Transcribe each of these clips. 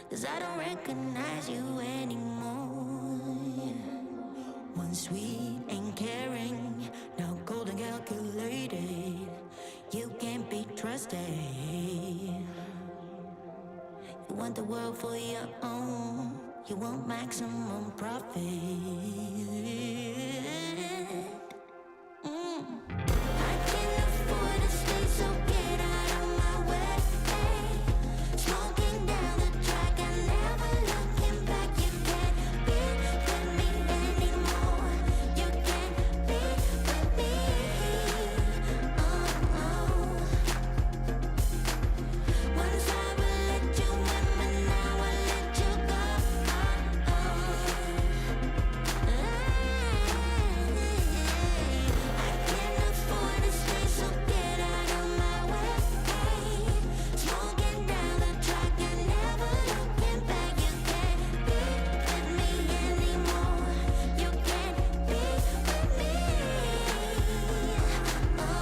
'cause I don't recognize you anymore. Once sweet and caring, now cold and calculated. You can't be trusted. You want the world for your own. You want maximum profit. I can't afford to stay, so get out of my way. Smoking down the track and never looking back. You can't be with me anymore. You can't be with me. Once I will let you in, but now I let you go. I can't afford to stay, so get out of my way. Smoking down the track and never looking back. You can't be with me anymore. You can't be with me. Oh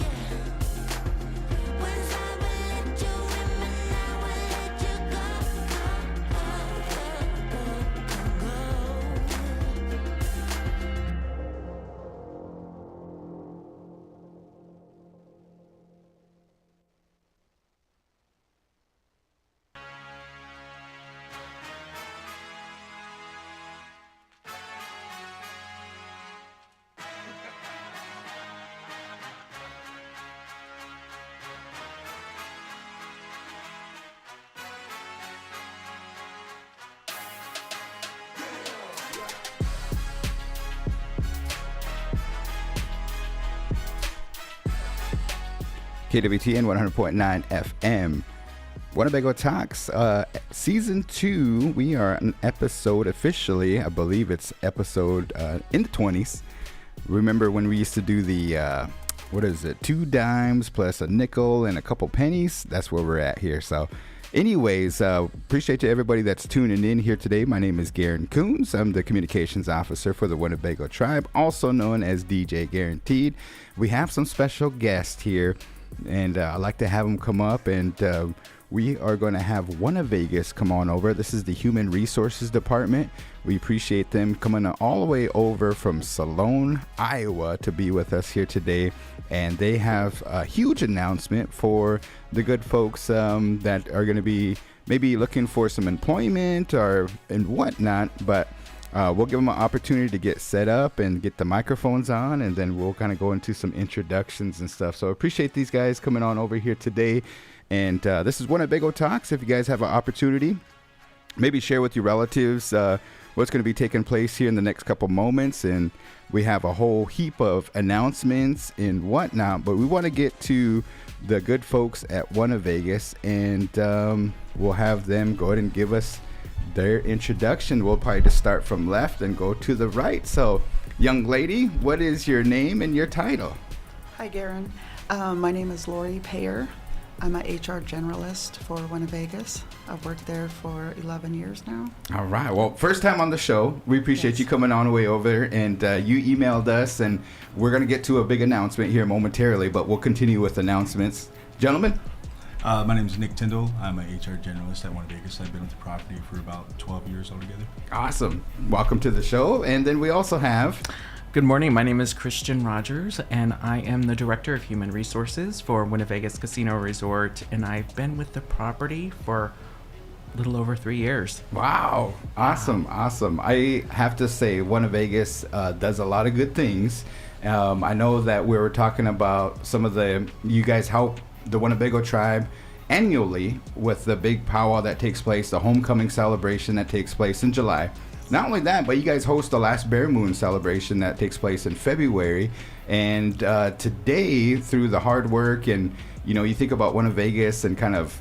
yeah. Once I will let you in, but now I let you go. KWTN 100.9 FM. Winnebago Talks, Season 2. We are an episode officially. I believe it's episode in the 20s. Remember when we used to do the, 2 dimes plus a nickel and a couple pennies? That's where we're at here. So anyways, appreciate to everybody that's tuning in here today. My name is Garen Coons. I'm the communications officer for the Winnebago Tribe, also known as DJ Guaranteed. We have some special guests here, and I'd like to have them come up, and we are going to have Winnevegas come on over. This is the Human Resources Department. We appreciate them coming all the way over from Salone, Iowa to be with us here today. And they have a huge announcement for the good folks that are going to be maybe looking for some employment or and whatnot. But we'll give them an opportunity to get set up and get the microphones on, and then we'll kind of go into some introductions and stuff. So appreciate these guys coming on over here today. And this is Winnebago Talks. If you guys have an opportunity, maybe share with your relatives what's going to be taking place here in the next couple moments. And we have a whole heap of announcements and whatnot, but we want to get to the good folks at Winnevegas, and we'll have them go ahead and give us their introduction. We'll probably just start from left and go to the right. So, young lady, what is your name and your title? Hi, Garen. My name is Lori Payer. I'm an HR generalist for Winnevegas. I've worked there for 11 years now. All right. Well, first time on the show. We appreciate you coming on the way over, and you emailed us, and we're going to get to a big announcement here momentarily, but we'll continue with announcements. Gentlemen? My name is Nick Tyndall. I'm an HR generalist at Winnevegas. I've been with the property for about 12 years altogether. Awesome. Welcome to the show. And then we also have... Good morning. My name is Christian Rogers, and I am the Director of Human Resources for Winnevegas Casino Resort, and I've been with the property for a little over 3 years. Wow. Awesome. Awesome. I have to say, Winnevegas does a lot of good things. I know that we were talking about some of you guys help the Winnebago Tribe annually with the big powwow that takes place, the homecoming celebration that takes place in July. Not only that, but you guys host the last Bear Moon celebration that takes place in February. And today, through the hard work, and you think about Winnevegas and kind of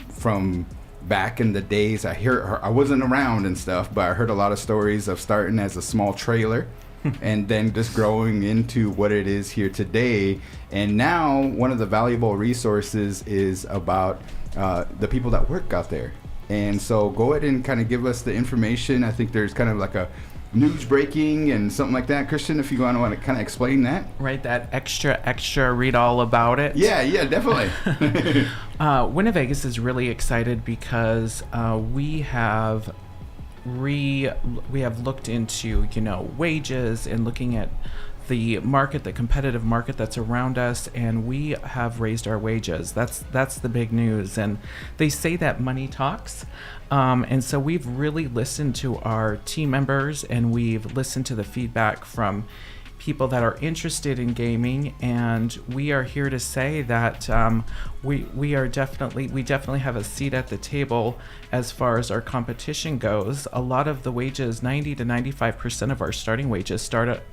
from back in the days, I wasn't around and stuff, but I heard a lot of stories of starting as a small trailer and then just growing into what it is here today. And now one of the valuable resources is about the people that work out there. And so go ahead and kind of give us the information. I think there's kind of like a news breaking and something like that. Christian, if you want to kind of explain that. Right, that extra, read all about it. Yeah, definitely. Winnevegas is really excited because we have looked into, wages and looking at the market, the competitive market that's around us, and we have raised our wages. That's the big news. And they say that money talks. And so we've really listened to our team members, and we've listened to the feedback from people that are interested in gaming, and we are here to say that we definitely have a seat at the table as far as our competition goes. A lot of the wages, 90 to 95% of our starting wages start at,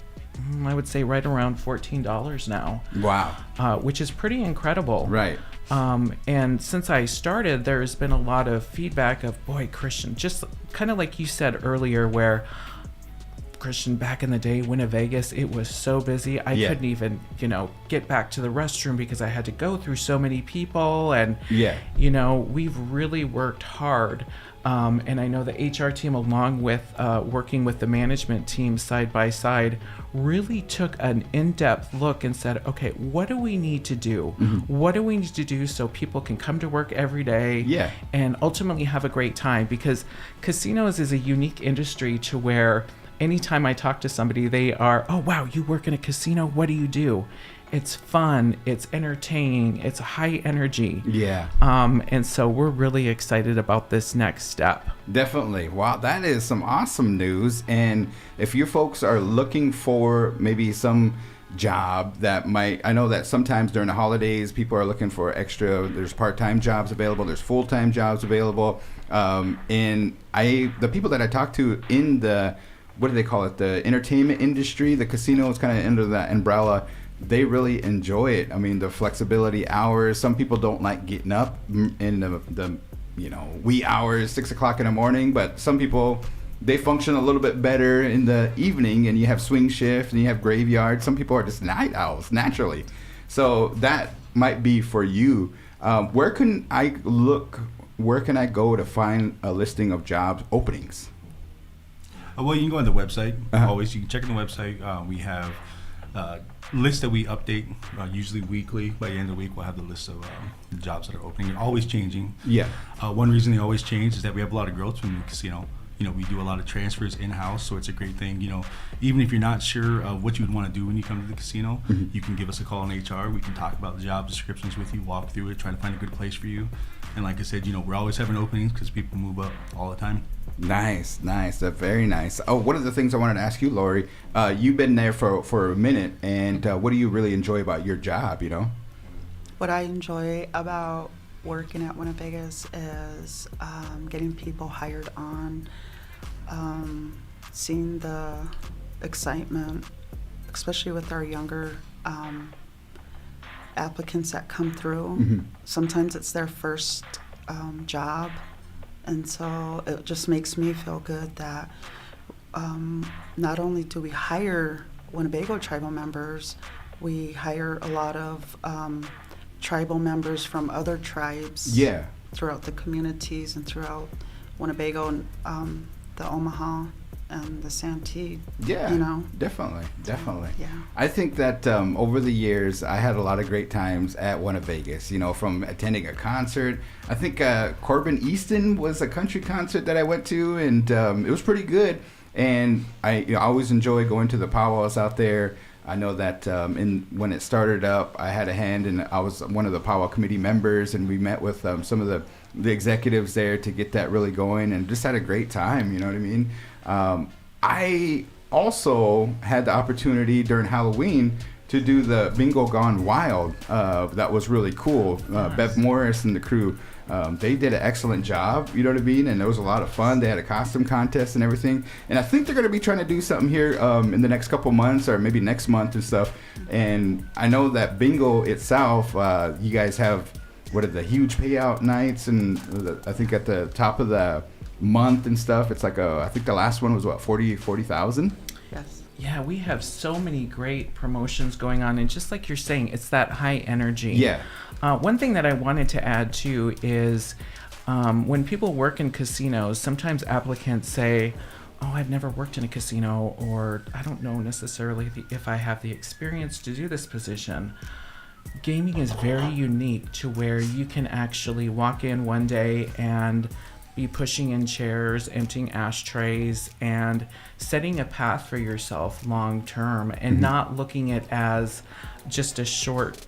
I would say, right around $14 now. Wow. Which is pretty incredible. Right. And since I started, there's been a lot of feedback of, boy, Christian, just kind of like you said earlier, where Christian, back in the day, Winnevegas, it was so busy. I couldn't even, get back to the restroom because I had to go through so many people. And, we've really worked hard. And I know the HR team, along with working with the management team side by side, really took an in-depth look and said, okay, what do we need to do? Mm-hmm. What do we need to do so people can come to work every day and ultimately have a great time? Because casinos is a unique industry to where anytime I talk to somebody, they are, oh, wow, you work in a casino? What do you do? It's fun, it's entertaining, it's high energy. Yeah. And so we're really excited about this next step. Definitely. Wow, that is some awesome news. And if you folks are looking for maybe some job that might, I know that sometimes during the holidays people are looking for extra, there's part-time jobs available, there's full-time jobs available. And the people that I talk to in the, what do they call it, the entertainment industry, the casino is kind of under that umbrella. They really enjoy it. I mean, the flexibility hours. Some people don't like getting up in the wee hours, 6 o'clock in the morning. But some people, they function a little bit better in the evening. And you have swing shift and you have graveyard. Some people are just night owls naturally. So that might be for you. Where can I look? Where can I go to find a listing of jobs openings? Well, you can go on the website. Always, you can check on the website. We have lists that we update usually weekly. By the end of the week, we'll have the list of the jobs that are opening and always changing. Yeah. One reason they always change is that we have a lot of growth from the casino. We do a lot of transfers in-house, so it's a great thing. Even if you're not sure of what you would want to do when you come to the casino, you can give us a call on HR. We can talk about the job descriptions with you, walk through it, try to find a good place for you. And like I said, we're always having openings because people move up all the time. Nice. That's very nice. Oh, one of the things I wanted to ask you, Lori, you've been there for a minute, and what do you really enjoy about your job, What I enjoy about working at Winnevegas is getting people hired on, seeing the excitement, especially with our younger applicants that come through. Mm-hmm. Sometimes it's their first job, and so it just makes me feel good that not only do we hire Winnebago tribal members, we hire a lot of tribal members from other tribes throughout the communities and throughout Winnebago and the Omaha and the Santee. Definitely. Yeah. I think that over the years I had a lot of great times at Winnevegas, from attending a concert. I think Corbin Easton was a country concert that I went to, and it was pretty good. And I always enjoy going to the powwows out there. I know that when it started up, I had a hand, and I was one of the powwow committee members, and we met with some of the executives there to get that really going, and just had a great time. You know what I mean? I also had the opportunity during Halloween to do the Bingo Gone Wild. That was really cool. Nice. Bev Morris and the crew, they did an excellent job, you know what I mean? And it was a lot of fun. They had a costume contest and everything. And I think they're going to be trying to do something here in the next couple months, or maybe next month and stuff. And I know that bingo itself, you guys have, what are the huge payout nights? And I think at the top of the month and stuff, it's like I think the last one was 40,000. Yes. Yeah, we have so many great promotions going on, and just like you're saying, it's that high energy. Yeah. One thing that I wanted to add too is when people work in casinos, sometimes applicants say, oh, I've never worked in a casino, or I don't know necessarily if I have the experience to do this position. Gaming is very unique to where you can actually walk in one day and be pushing in chairs, emptying ashtrays, and setting a path for yourself long term, and not looking at as just a short,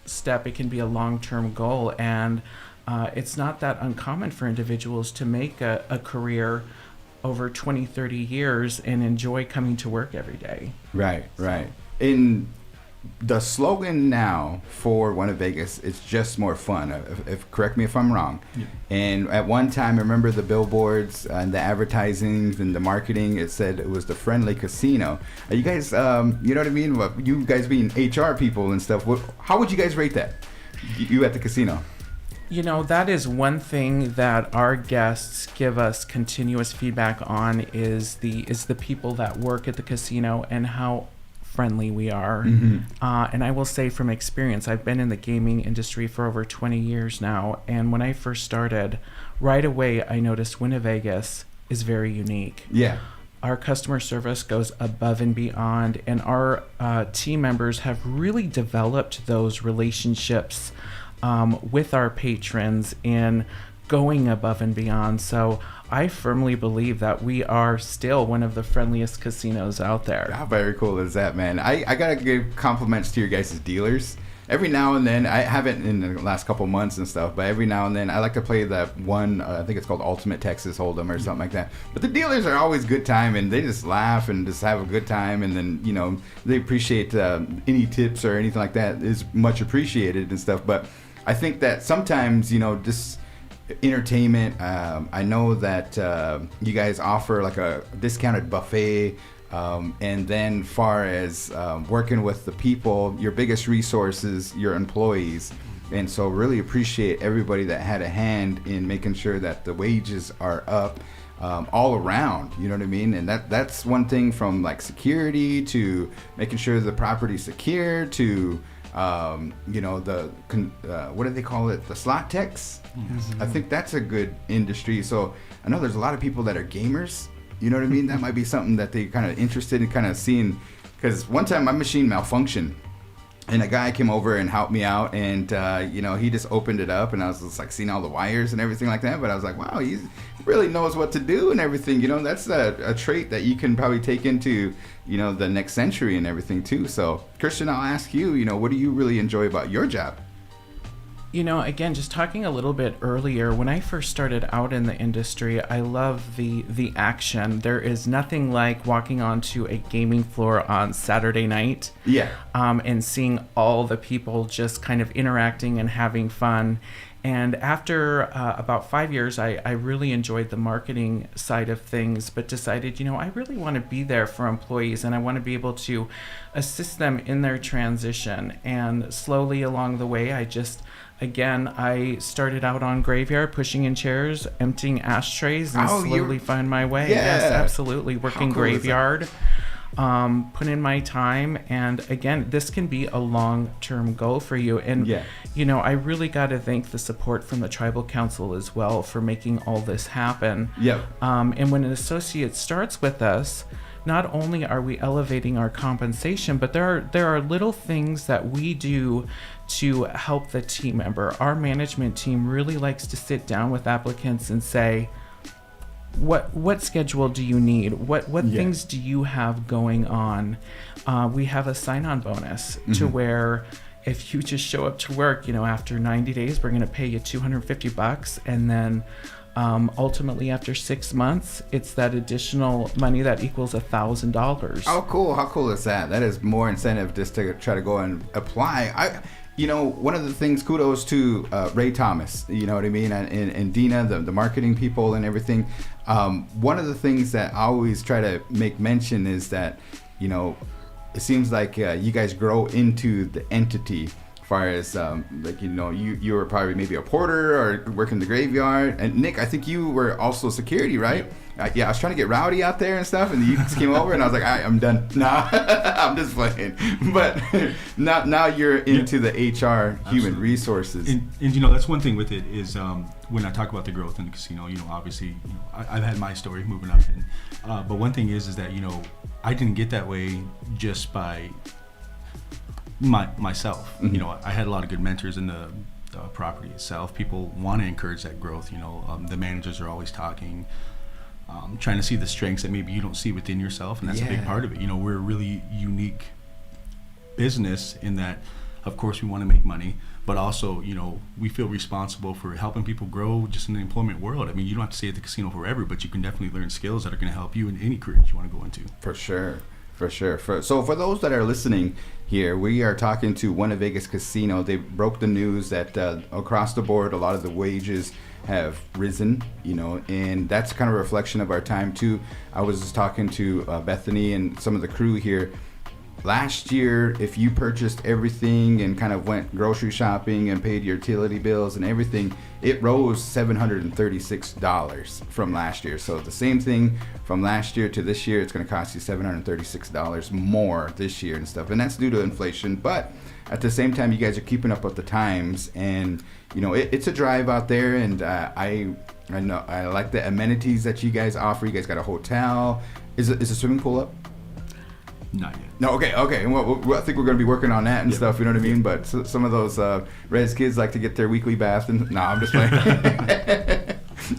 step. It can be a long-term goal, and it's not that uncommon for individuals to make a career over 20, 30 years and enjoy coming to work every day. Right. In the slogan now for One of Vegas, it's just more fun. If correct me if I'm wrong. Yeah. And at one time, I remember the billboards and the advertisings and the marketing. It said it was the friendly casino. Are you guys, you know what I mean? Well, you guys being HR people and stuff. How would you guys rate that? You at the casino? That is one thing that our guests give us continuous feedback on is the people that work at the casino and how friendly we are. And I will say from experience, I've been in the gaming industry for over 20 years now, and when I first started, right away I noticed Win a Vegas is very unique. Yeah. Our customer service goes above and beyond, and our team members have really developed those relationships with our patrons in going above and beyond. So I firmly believe that we are still one of the friendliest casinos out there. How very cool is that, man? I gotta give compliments to your guys' dealers. Every now and then, I haven't in the last couple months and stuff, but every now and then I like to play that one, I think it's called Ultimate Texas Hold'em or something like that. But the dealers are always good time, and they just laugh and just have a good time, and then, they appreciate any tips or anything like that is much appreciated and stuff. But I think that sometimes, just entertainment, I know that you guys offer like a discounted buffet, and then far as working with the people, your biggest resources, your employees. And so really appreciate everybody that had a hand in making sure that the wages are up all around, you know what I mean? And that's one thing, from like security to making sure the property's secure to what do they call it? The slot techs. I think that's a good industry. So I know there's a lot of people that are gamers. You know what I mean? That might be something that they kind of interested in kind of seeing. Because one time my machine malfunctioned, and a guy came over and helped me out, and he just opened it up, and I was just like seeing all the wires and everything like that. But I was like, wow, he really knows what to do and everything. That's a trait that you can probably take into the next century and everything too. So Christian, I'll ask you, what do you really enjoy about your job? Again, just talking a little bit earlier, when I first started out in the industry, I love the action. There is nothing like walking onto a gaming floor on Saturday night, and seeing all the people just kind of interacting and having fun. And after about 5 years, I really enjoyed the marketing side of things, but decided, I really want to be there for employees, and I want to be able to assist them in their transition. And slowly along the way, I started out on graveyard, pushing in chairs, emptying ashtrays, and slowly find my way. Yeah. Yes, absolutely. Working graveyard, put in my time. And again, this can be a long-term goal for you. And, I really got to thank the support from the Tribal Council as well for making all this happen. Yep. And when an associate starts with us, not only are we elevating our compensation, but there are little things that we do to help the team member. Our management team really likes to sit down with applicants and say, what schedule do you need? What things do you have going on? We have a sign-on bonus to where if you just show up to work, after 90 days, we're going to pay you $250, and then ultimately after 6 months, it's that additional money that equals $1,000. Oh, cool. How cool is that? That is more incentive just to try to go and apply. One of the things, kudos to Ray Thomas, you know what I mean, and Dina, the marketing people and everything. One of the things that I always try to make mention is that, it seems like you guys grow into the entity. As far as you were probably maybe a porter or working the graveyard, and Nick, I think you were also security, right? I was trying to get rowdy out there and stuff, and you just came over, and I was like, I'm done. Nah, I'm just playing. But now you're into the HR, human resources. And that's one thing with it is when I talk about the growth in the casino, obviously, I've had my story moving up, but one thing is that I didn't get that way just by myself. I had a lot of good mentors in the property itself. People want to encourage that growth. The managers are always talking, trying to see the strengths that maybe you don't see within yourself, and that's a big part of it. We're a really unique business in that, of course, we want to make money, but also, we feel responsible for helping people grow just in the employment world. I mean, you don't have to stay at the casino forever, but you can definitely learn skills that are going to help you in any career that you want to go into. For sure. So for those that are listening here, we are talking to One Vegas Casino. They broke the news that across the board, a lot of the wages have risen, and that's kind of a reflection of our time too. I was just talking to Bethany and some of the crew here. Last year, if you purchased everything and kind of went grocery shopping and paid your utility bills and everything, it rose $736 from last year. So the same thing from last year to this year, it's going to cost you $736 more this year and stuff. And that's due to inflation. But at the same time, you guys are keeping up with the times. And, it's a drive out there. And I know I like the amenities that you guys offer. You guys got a hotel. Is the swimming pool up? Not yet. No, okay. Well, I think we're going to be working on that and stuff, you know what I mean? But some of those REZ kids like to get their weekly bath. I'm just playing.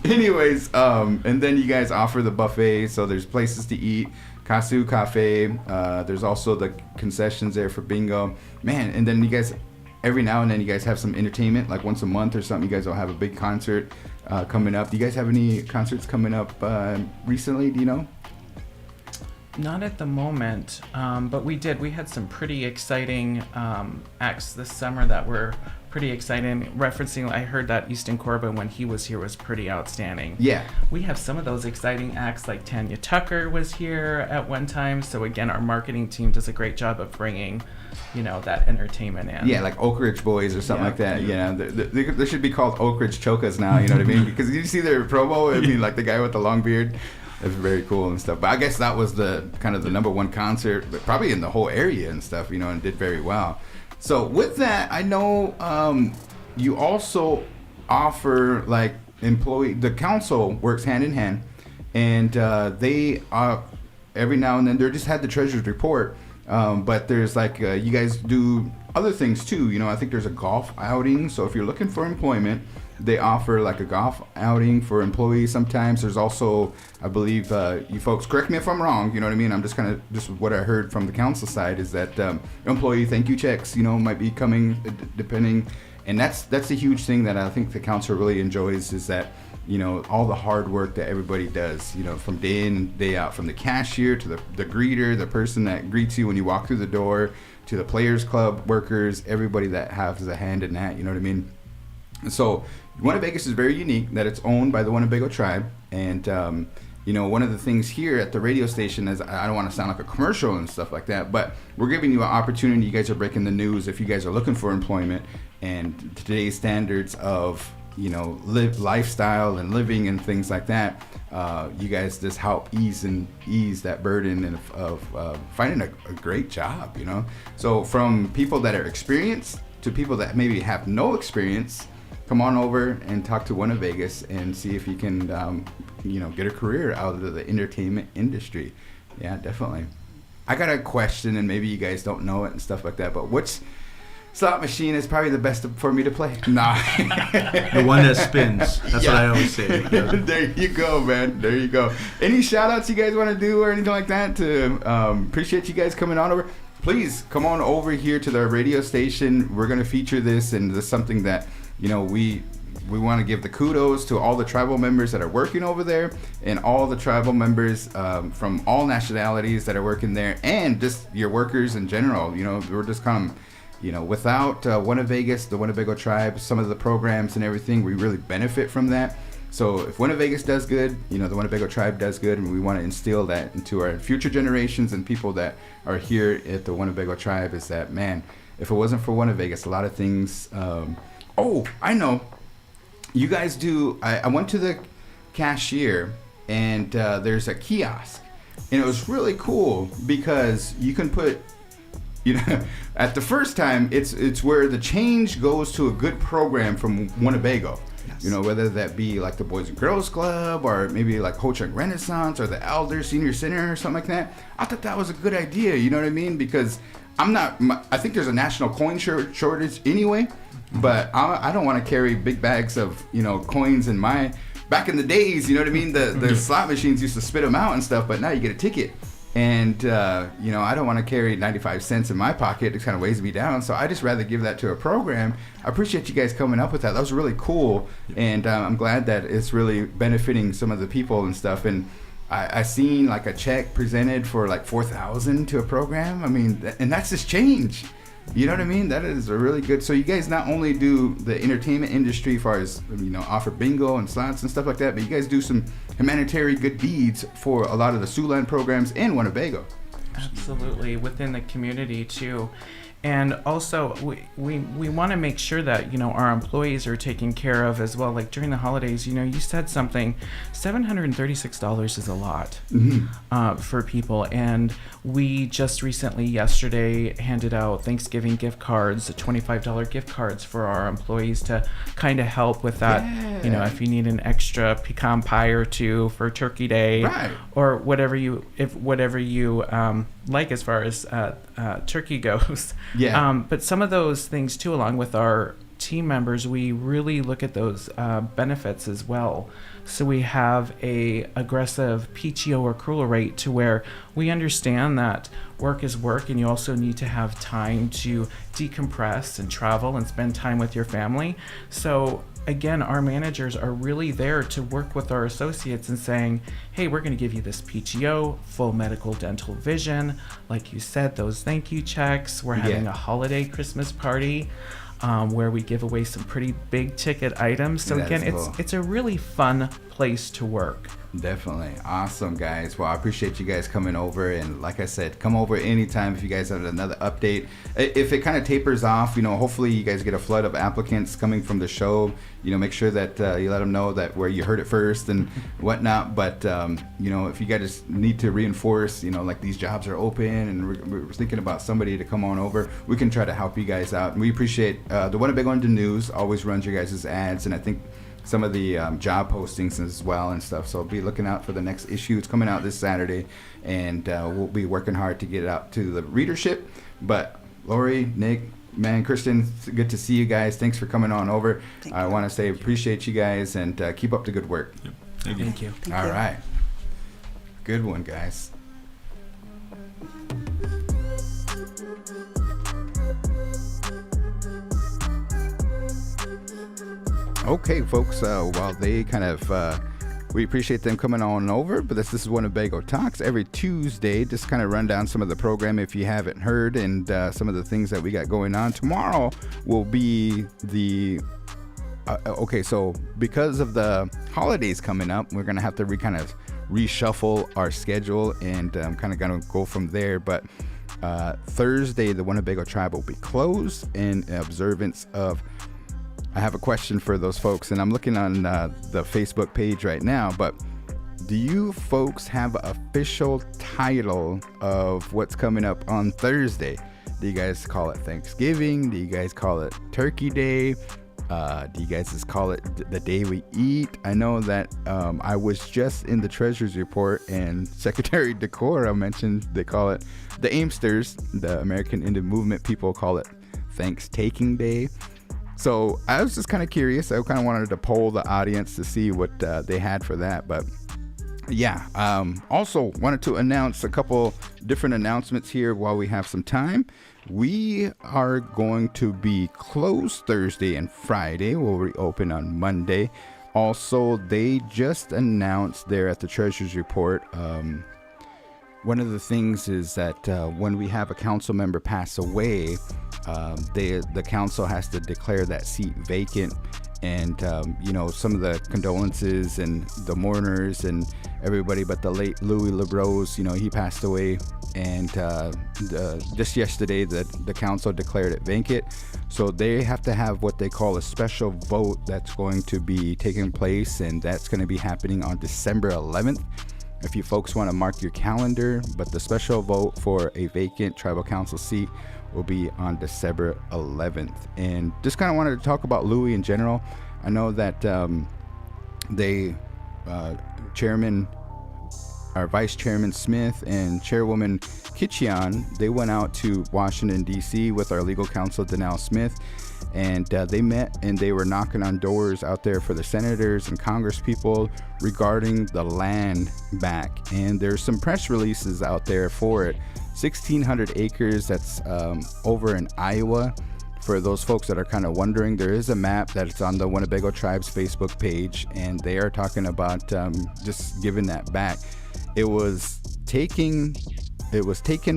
Anyways, and then you guys offer the buffet, so there's places to eat, Kasu Cafe. There's also the concessions there for bingo. Man, and then you guys, every now and then you guys have some entertainment, like once a month or something. You guys will have a big concert coming up. Do you guys have any concerts coming up recently? Do you know? Not at the moment, but we had some pretty exciting acts this summer that were pretty exciting. Referencing, I heard that Easton Corbin, when he was here, was pretty outstanding. Yeah. We have some of those exciting acts, like Tanya Tucker was here at one time. So again, our marketing team does a great job of bringing, that entertainment in. Yeah, like Oak Ridge Boys or something like that. Yeah, they should be called Oak Ridge Chokas now, you know what I mean? Because you see their promo, I mean, like the guy with the long beard. It's very cool and stuff. But I guess that was the kind of the number one concert, but probably in the whole area and stuff, and did very well. So with that, I know you also offer like the council works hand in hand, and they every now and then they just had the treasurer's report, but there's like you guys do other things too. I think there's a golf outing. So if you're looking for employment, they offer like a golf outing for employees sometimes. There's also, I believe, you folks, correct me if I'm wrong, you know what I mean? I'm just what I heard from the council side is that employee thank you checks, might be coming depending. And that's a huge thing that I think the council really enjoys is that, all the hard work that everybody does, from day in and day out, from the cashier to the greeter, the person that greets you when you walk through the door, to the Players Club workers, everybody that has a hand in that, you know what I mean? So One Vegas is very unique that it's owned by the Winnebago tribe, and one of the things here at the radio station is, I don't want to sound like a commercial and stuff like that, but we're giving you an opportunity. You guys are breaking the news if you guys are looking for employment, and today's standards of lifestyle and living and things like that. You guys just help ease that burden of finding a great job. So from people that are experienced to people that maybe have no experience. Come on over and talk to One Vegas and see if you can, get a career out of the entertainment industry. Yeah, definitely. I got a question, and maybe you guys don't know it and stuff like that, but which slot machine is probably the best for me to play? Nah. The one that spins. That's what I always say. Yeah. There you go, man. There you go. Any shout-outs you guys want to do or anything like that? To appreciate you guys coming on over. Please come on over here to the radio station. We're going to feature this, and this is something that we want to give the kudos to all the tribal members that are working over there, and all the tribal members from all nationalities that are working there, and just your workers in general. We're just kind of, without One Vegas, the Winnebago tribe, some of the programs and everything, we really benefit from that. So if One Vegas does good, the Winnebago tribe does good, and we want to instill that into our future generations and people that are here at the Winnebago tribe. Is that, man, if it wasn't for One Vegas, a lot of things. Oh, I know. You guys do. I went to the cashier, and there's a kiosk, and it was really cool because you can put, at the first time, it's where the change goes to a good program from Winnebago. Yes. Whether that be like the Boys and Girls Club or maybe like Ho Chunk Renaissance or the Elder Senior Center or something like that. I thought that was a good idea, you know what I mean? Because I think there's a national coin shortage anyway, but I don't want to carry big bags of, coins in back in the days, you know what I mean? The slot machines used to spit them out and stuff, but now you get a ticket. And, I don't want to carry 95 cents in my pocket. It kind of weighs me down. So I just rather give that to a program. I appreciate you guys coming up with that. That was really cool. And I'm glad that it's really benefiting some of the people and stuff. And I seen like a check presented for like $4,000 to a program. I mean, and that's just change. You know what I mean? That is a really good. So you guys not only do the entertainment industry as far as, offer bingo and slots and stuff like that, but you guys do some humanitarian good deeds for a lot of the Siouxland programs in Winnebago. Absolutely, within the community too. And also, we want to make sure that, our employees are taken care of as well. Like during the holidays, you said something, $736 is a lot for people. And we just recently, yesterday, handed out Thanksgiving gift cards, $25 gift cards for our employees to kind of help with that. Yeah. If you need an extra pecan pie or two for Turkey Day, right, or whatever you like as far as turkey goes. Yeah. But some of those things too, along with our team members, we really look at those benefits as well. So we have a aggressive PTO accrual rate to where we understand that work is work, and you also need to have time to decompress and travel and spend time with your family. So again, our managers are really there to work with our associates and saying, hey, we're going to give you this PTO, full medical, dental, vision. Like you said, those thank you checks. We're having a holiday Christmas party where we give away some pretty big ticket items. So That's again, cool. it's a really fun place to work. Definitely. Awesome, guys. Well, I appreciate you guys coming over. And like I said, come over anytime if you guys have another update. If it kind of tapers off, hopefully you guys get a flood of applicants coming from the show. Make sure that you let them know that where you heard it first and whatnot. But, if you guys need to reinforce, like these jobs are open and we're thinking about somebody to come on over, we can try to help you guys out. And we appreciate the Winnebago News always runs your guys' ads. And I think some of the job postings as well and stuff. So be looking out for the next issue. It's coming out this Saturday, and we'll be working hard to get it out to the readership. But Lori, Nick, man, Kristen, it's good to see you guys. Thanks for coming on over. I want to say appreciate you guys, and keep up the good work. Yep. Thank you. All right. Good one, guys. Okay, folks, while they kind of, we appreciate them coming on over, but this is Winnebago Talks. Every Tuesday, just kind of run down some of the program if you haven't heard, and some of the things that we got going on. Tomorrow will be the, so because of the holidays coming up, we're going to have to kind of reshuffle our schedule and kind of going to go from there. But Thursday, the Winnebago Tribe will be closed in observance of, I have a question for those folks, and I'm looking on the Facebook page right now, but do you folks have an official title of what's coming up on Thursday? Do you guys call it Thanksgiving? Do you guys call it Turkey Day? Do you guys just call it the day we eat? I know that I was just in the Treasurer's Report, and Secretary Decora mentioned they call it the Aimsters, the American Indian Movement people call it Thanksgiving Day. So I was just kind of curious. I kind of wanted to poll the audience to see what they had for that. But yeah, also wanted to announce a couple different announcements here while we have some time. We are going to be closed Thursday and Friday. We'll reopen on Monday. Also, they just announced there at the Treasurer's Report, one of the things is that when we have a council member pass away, the council has to declare that seat vacant, and some of the condolences and the mourners and everybody. But the late Louis LaRose, he passed away, and just yesterday the council declared it vacant. So they have to have what they call a special vote that's going to be taking place, and that's going to be happening on December 11th. If you folks want to mark your calendar, but the special vote for a vacant tribal council seat will be on December 11th. And just kind of wanted to talk about Louis in general. I know that Vice Chairman Smith and Chairwoman Kitchian, they went out to Washington, D.C. with our legal counsel, Danelle Smith, and they met and they were knocking on doors out there for the senators and congresspeople regarding the land back. And there's some press releases out there for it. 1,600 acres, that's over in Iowa. For those folks that are kind of wondering, there is a map that's on the Winnebago Tribe's Facebook page, and they are talking about just giving that back. It was taken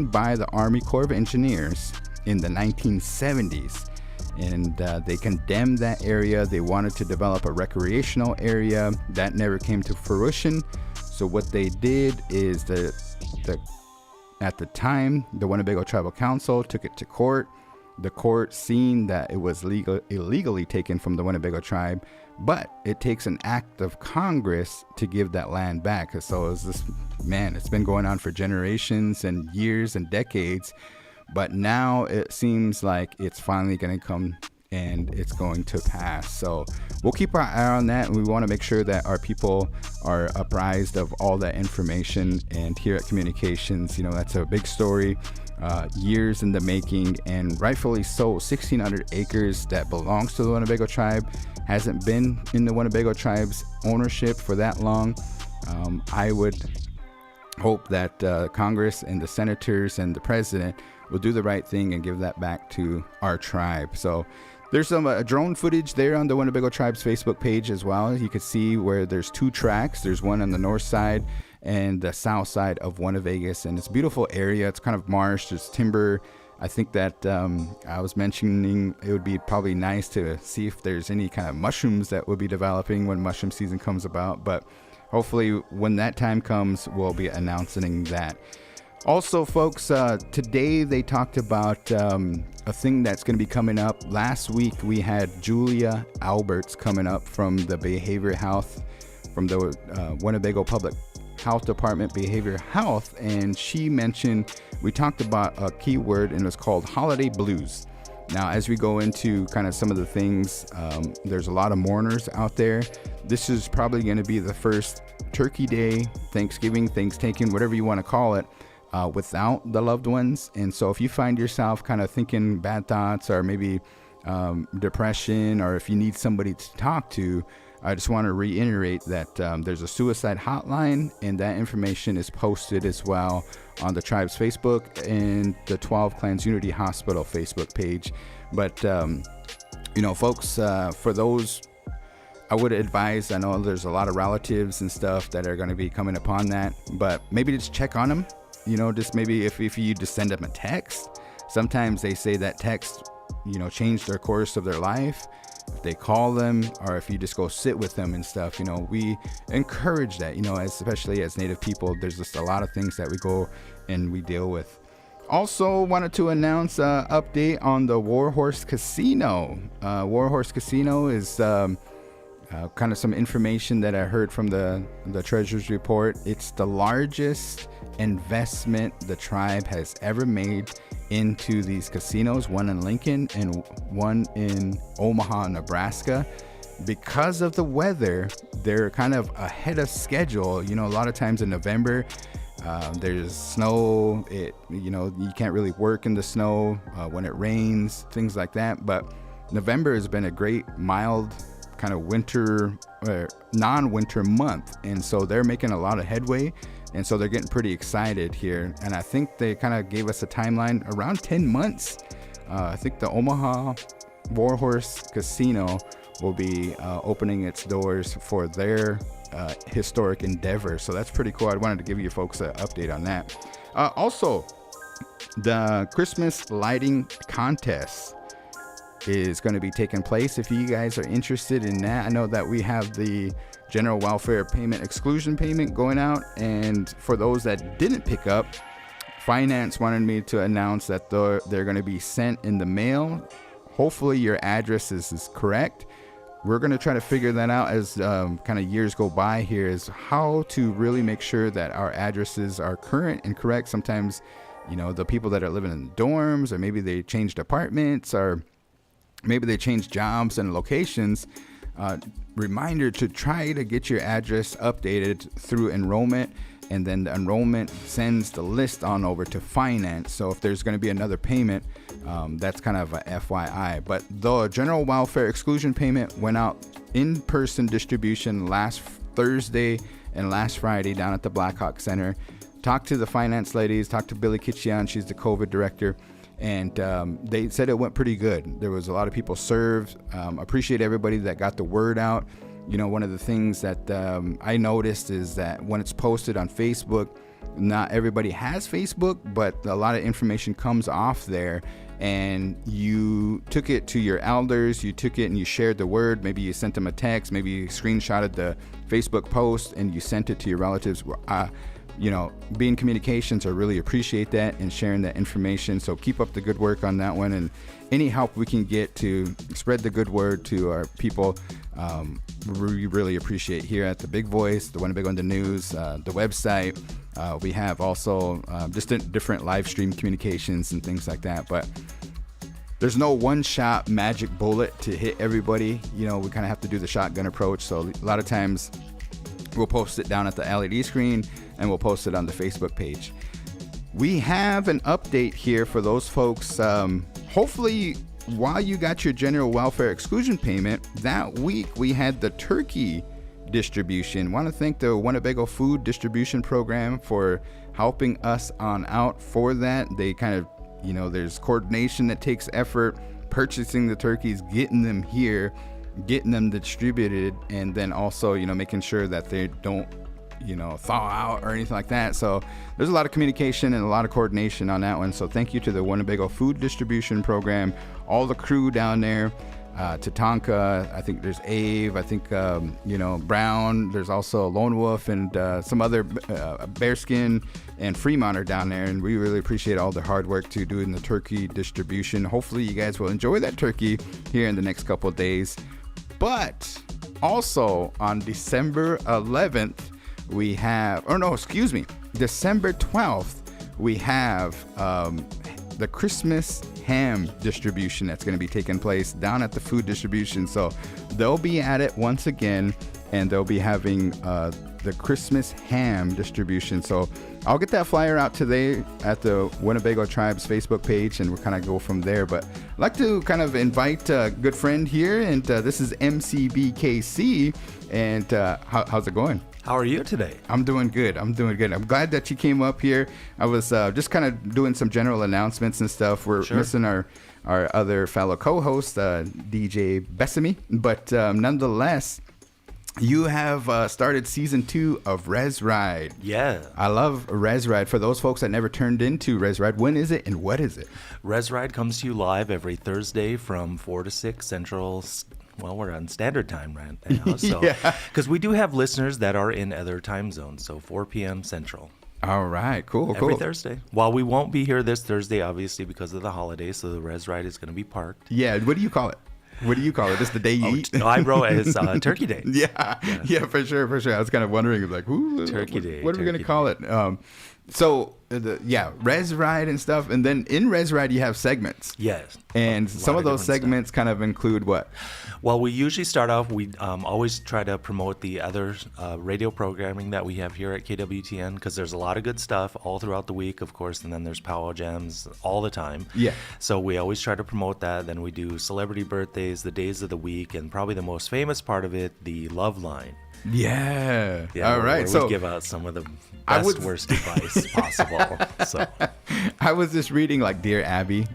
by the Army Corps of Engineers in the 1970s, and they condemned that area. They wanted to develop a recreational area. That never came to fruition. So what they did is at the time, the Winnebago Tribal Council took it to court. The court seen that it was illegally taken from the Winnebago tribe, but it takes an act of Congress to give that land back. So it's been going on for generations and years and decades, but now it seems like it's finally going to come and it's going to pass. So we'll keep our eye on that, and we want to make sure that our people are apprised of all that information. And here at Communications, that's a big story, years in the making, and rightfully so. 1,600 acres that belongs to the Winnebago tribe, hasn't been in the Winnebago tribe's ownership for that long. I would hope that Congress and the senators and the president will do the right thing and give that back to our tribe. So there's some drone footage there on the Winnebago Tribe's Facebook page as well. You can see where there's two tracks. There's one on the north side and the south side of Winnebago, and it's a beautiful area. It's kind of marsh, there's timber. I think that I was mentioning it would be probably nice to see if there's any kind of mushrooms that will be developing when mushroom season comes about. But hopefully when that time comes, we'll be announcing that. Also, folks, today they talked about a thing that's going to be coming up. Last week we had Julia Alberts coming up from the Behavioral Health, from the Winnebago Public Health Department, Behavioral Health, and she mentioned, we talked about a keyword, and it's called holiday blues. Now, as we go into kind of some of the things, there's a lot of mourners out there. This is probably going to be the first Turkey Day, Thanksgiving, Thanksgiving, whatever you want to call it, without the loved ones. And so if you find yourself kind of thinking bad thoughts, or maybe depression, or if you need somebody to talk to, I just want to reiterate that there's a suicide hotline, and that information is posted as well on the tribe's Facebook and the 12 Clans Unity Hospital Facebook page. But folks, for those, I would advise, I know there's a lot of relatives and stuff that are going to be coming upon that, but maybe just check on them. Just maybe if you just send them a text. Sometimes they say that text, changed their course of their life. If they call them, or if you just go sit with them and stuff, we encourage that, especially as Native people. There's just a lot of things that we go and we deal with. Also wanted to announce an update on the Warhorse Casino. Warhorse Casino is kind of some information that I heard from the Treasurer's Report. It's the largest investment the tribe has ever made into these casinos, one in Lincoln and one in Omaha, Nebraska. Because of the weather, they're kind of ahead of schedule. A lot of times in November, there's snow. You can't really work in the snow when it rains, things like that. But November has been a great mild kind of winter, non-winter month, and so they're making a lot of headway, and so they're getting pretty excited here. And I think they kind of gave us a timeline around 10 months. I think the Omaha Warhorse Casino will be opening its doors for their historic endeavor, so that's pretty cool. I wanted to give you folks an update on that. Also, the Christmas lighting contest. is going to be taking place. If you guys are interested in that, I know that we have the general welfare payment exclusion payment going out, and for those that didn't pick up, finance wanted me to announce that they're going to be sent in the mail. Hopefully your address is correct. We're going to try to figure that out as kind of years go by here, is how to really make sure that our addresses are current and correct. Sometimes, you know, the people that are living in dorms, or maybe they changed apartments, or maybe they changed jobs and locations. Reminder to try to get your address updated through enrollment, and then the enrollment sends the list on over to finance. So if there's going to be another payment, that's kind of a FYI. But the general welfare exclusion payment went out in person distribution last Thursday and last Friday down at the Blackhawk Center. Talked to the finance ladies, talked to Billy Kitchian, she's the COVID director, and they said it went pretty good. There was a lot of people served. Appreciate everybody that got the word out. You know, one of the things that I noticed is that when it's posted on Facebook, not everybody has Facebook, but a lot of information comes off there, and you took it to your elders, you took it and you shared the word. Maybe you sent them a text, maybe you screenshotted the Facebook post and you sent it to your relatives. You know, being communications, I really appreciate that and sharing that information. So keep up the good work on that one, and any help we can get to spread the good word to our people, we really appreciate here at the Big Voice, the Winnebago in the News, the website. We have also just different live stream communications and things like that. But there's no one-shot magic bullet to hit everybody. You know, we kind of have to do the shotgun approach. So a lot of times we'll post it down at the LED screen, and we'll post it on the Facebook page. We have an update here for those folks. Hopefully, while you got your general welfare exclusion payment, that week we had the turkey distribution. Want to thank the Winnebago Food Distribution Program for helping us on out for that. They kind of, you know, there's coordination that takes effort, purchasing the turkeys, getting them here, getting them distributed, and then also, you know, making sure that they don't, you know, thaw out or anything like that. So there's a lot of communication and a lot of coordination on that one. So thank you to the Winnebago Food Distribution Program, all the crew down there, Tatanka, I think there's Ave, I think, you know, Brown, there's also Lone Wolf, and some other Bearskin and Fremont are down there, and we really appreciate all the hard work to doing the turkey distribution. Hopefully you guys will enjoy that turkey here in the next couple of days. But also on December 11th, we have, December 12th, we have the Christmas ham distribution that's going to be taking place down at the food distribution. So they'll be at it once again, and they'll be having the Christmas ham distribution. So I'll get that flyer out today at the Winnebago Tribe's Facebook page, and we'll kind of go from there. But I'd like to kind of invite a good friend here, and this is MC BKC. And how's it going? How are you today? I'm doing good. I'm glad that you came up here. I was just kind of doing some general announcements and stuff. We're missing our other fellow co-host, DJ Besame. But nonetheless, you have started season 2 of REZ Ride. Yeah. I love REZ Ride. For those folks that never turned into REZ Ride, when is it and what is it? REZ Ride comes to you live every Thursday from 4 to 6 Central. Well, we're on standard time right now, so because we do have listeners that are in other time zones, so 4 p.m. Central. All right, cool. Every Thursday. While we won't be here this Thursday, obviously, because of the holiday, so the REZ Ride is going to be parked. Yeah, what do you call it? This the day you eat? No, I wrote it as Turkey Day. Yeah, for sure. I was kind of wondering, like, Turkey Day. What are we going to call it? REZ Ride and stuff. And then in REZ Ride, you have segments. Yes. And some of those segments kind of include what? Well, we usually start off, we always try to promote the other radio programming that we have here at KWTN, because there's a lot of good stuff all throughout the week, of course, and then there's powwow jams all the time. Yeah. So we always try to promote that. Then we do celebrity birthdays, the days of the week, and probably the most famous part of it, the Love Line. Yeah. All right. So we give out some of the best, worst advice possible. So I was just reading like Dear Abby,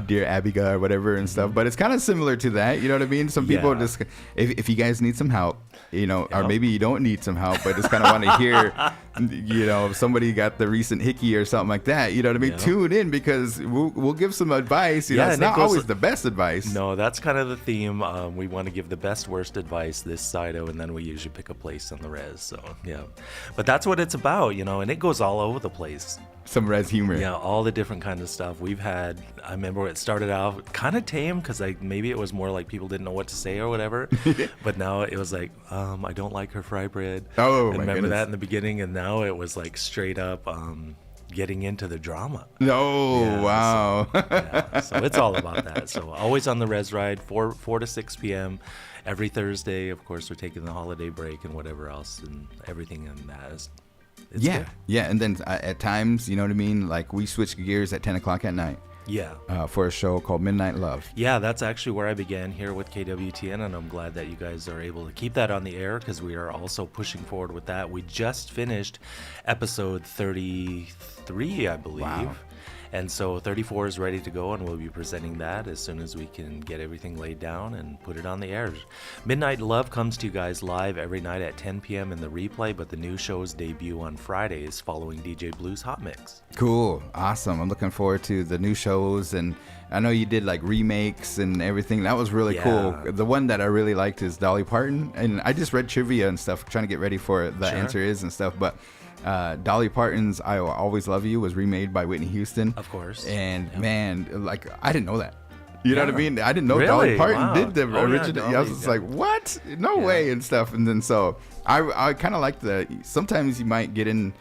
Dear Abigail or whatever and stuff, but it's kind of similar to that. You know what I mean? Some people just, if you guys need some help, or maybe you don't need some help, but just kind of want to hear, if somebody got the recent hickey or something like that, you know what I mean? Tune in, because we'll give some advice. It's not always the best advice. No, that's kind of the theme. We want to give the best, worst advice this side of, and then we usually pick a place on the Rez. So, yeah. But that's what it's about, and it goes all over the place. Some Rez humor. Yeah, all the different kinds of stuff we've had. I remember it started out kind of tame, because maybe it was more like people didn't know what to say or whatever. But now it was like, I don't like her fry bread. Oh, and my remember goodness. that in the beginning, and now it was like straight up getting into the drama. Oh, Yeah, wow. So it's all about that. So always on the REZ Ride, 4 to 6 p.m. every Thursday. Of course, we're taking the holiday break and whatever else and everything in that. It's good. Yeah. And then at times, you know what I mean? Like we switch gears at 10 o'clock at night. Yeah. For a show called Midnight Love. Yeah, that's actually where I began here with KWTN, and I'm glad that you guys are able to keep that on the air, because we are also pushing forward with that. We just finished episode 33, I believe. Wow. And so 34 is ready to go, and we'll be presenting that as soon as we can get everything laid down and put it on the air. Midnight Love comes to you guys live every night at 10 p.m. in the replay, but the new shows debut on Fridays following DJ Blue's Hot Mix. Cool. Awesome. I'm looking forward to the new shows, and I know you did like remakes and everything. That was really cool. The one that I really liked is Dolly Parton, and I just read trivia and stuff, trying to get ready for the answer is and stuff, but Dolly Parton's I Will Always Love You was remade by Whitney Houston. Of course. And man, like, I didn't know that. You know what I mean? I didn't know Dolly Parton did the original. I was just like, what? No way and stuff. And then so I kind of like sometimes you might get in,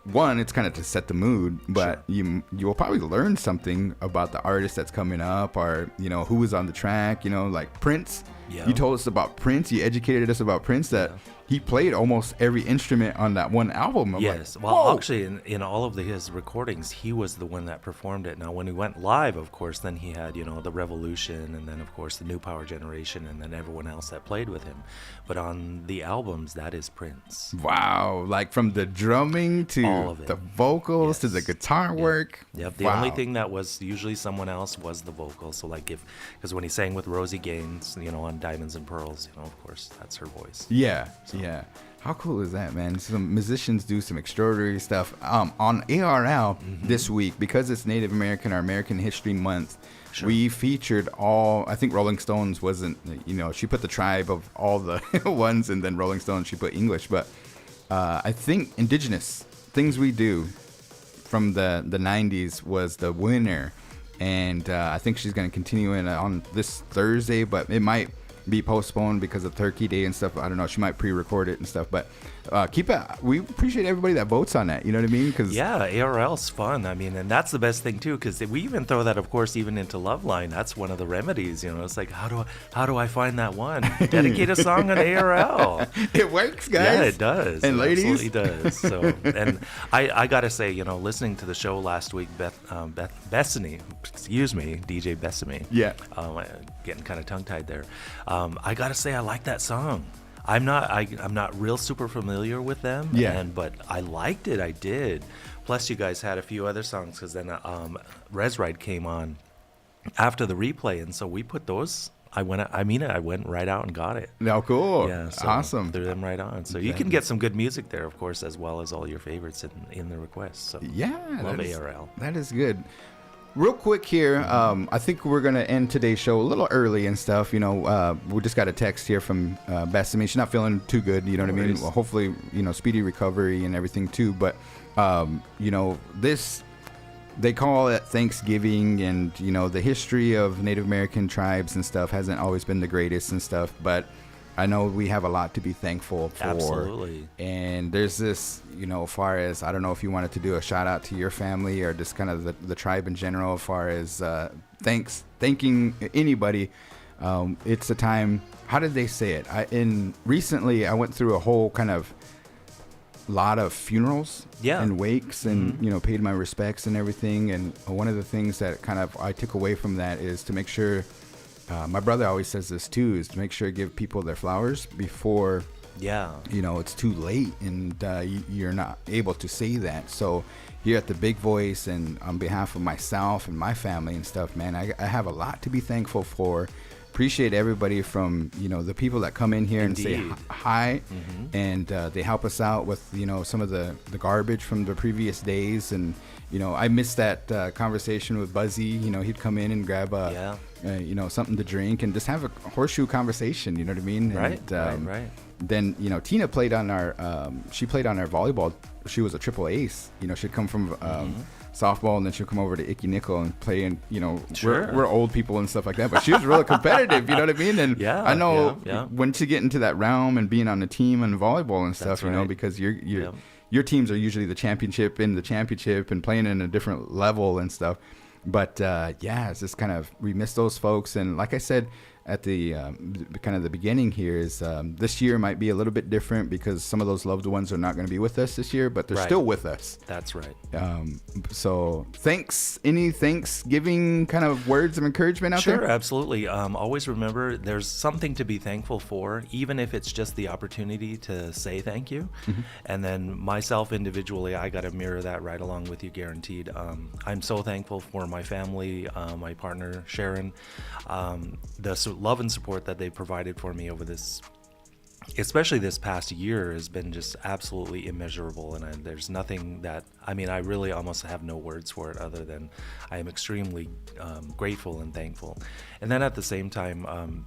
one, it's kind of to set the mood, but you will probably learn something about the artist that's coming up, or, who was on the track, like Prince. Yeah. You told us about Prince. You educated us about Prince, that he played almost every instrument on that one album. I'm yes. like, well, actually, in all of his recordings, he was the one that performed it. Now, when he went live, of course, then he had, the Revolution, and then, of course, the New Power Generation, and then everyone else that played with him. But on the albums, that is Prince. Wow. Like from the drumming to all of it. The vocals to the guitar work. Yep. The only thing that was usually someone else was the vocal. So, like, because when he sang with Rosie Gaines, on Diamonds and Pearls, of course, that's her voice. Yeah. Yeah. How cool is that, man? Some musicians do some extraordinary stuff. On ARL this week, because it's Native American or American History Month, we featured I think Rolling Stones wasn't, she put the tribe of all the ones, and then Rolling Stones, she put English. But I think Indigenous Things We Do from the 90s was the winner. And I think she's going to continue on this Thursday, but it might be postponed because of Turkey Day and stuff. I don't know. She might pre-record it and stuff, but keep it. We appreciate everybody that votes on that. You know what I mean? Cause ARL's fun. I mean, and that's the best thing too, because we even throw that, of course, even into Loveline. That's one of the remedies. It's like, how do I find that one? Dedicate a song on ARL. It works, guys. Yeah, it does. And it ladies, absolutely does. So, and I gotta say, listening to the show last week, Bethany, excuse me, DJ Bethany. Yeah. Getting kind of tongue-tied there. I gotta say, I like that song. I'm not real super familiar with them. Yeah. But I liked it. I did. Plus, you guys had a few other songs, because then REZ Ride came on after the replay, and so we put those. I went right out and got it. No, cool. Yeah, so awesome. Threw them right on. So you can get some good music there, of course, as well as all your favorites in the requests. So love ARL. That is good. Real quick here, I think we're going to end today's show a little early and stuff. We just got a text here from Bethany. She's not feeling too good, you know what I mean? Well, hopefully, speedy recovery and everything too. But, this, they call it Thanksgiving, and, the history of Native American tribes and stuff hasn't always been the greatest and stuff. But I know we have a lot to be thankful for. Absolutely. And there's this, as far as, I don't know if you wanted to do a shout out to your family or just kind of the tribe in general, as far as thanking anybody. It's a time, how did they say it? Recently I went through a whole kind of lot of funerals and wakes and, paid my respects and everything. And one of the things that kind of I took away from that is to make sure, my brother always says this too, is to make sure to give people their flowers before it's too late and you're not able to say that. So here at the Big Voice, and on behalf of myself and my family and stuff, man, I have a lot to be thankful for. appreciate everybody from, the people that come in here and say Indeed. hi, and they help us out with, some of the garbage from the previous days. And, I missed that conversation with Buzzy. He'd come in and grab something to drink and just have a horseshoe conversation. You know what I mean? Right, And, right. Then, Tina played on our volleyball. She was a triple ace. She'd come from softball, and then she'll come over to Icky Nickel and play. And Sure. we're old people and stuff like that, but she was really competitive. You know what I mean? And Yeah, I know yeah. once you get into that realm and being on the team and volleyball and stuff, That's right. because your teams are usually the championship and playing in a different level and stuff. But it's just kind of, we miss those folks. And like I said at the kind of the beginning here is this year might be a little bit different because some of those loved ones are not going to be with us this year, but they're Right. still with us. That's right. So any Thanksgiving kind of words of encouragement out Sure, there? absolutely. Always remember there's something to be thankful for, even if it's just the opportunity to say thank you. And then myself individually, I got to mirror that right along with you, guaranteed. I'm so thankful for my family, my partner, Sharon, the love and support that they provided for me over this, especially this past year, has been just absolutely immeasurable. And there's nothing that, I really almost have no words for it other than I am extremely grateful and thankful. And then at the same time,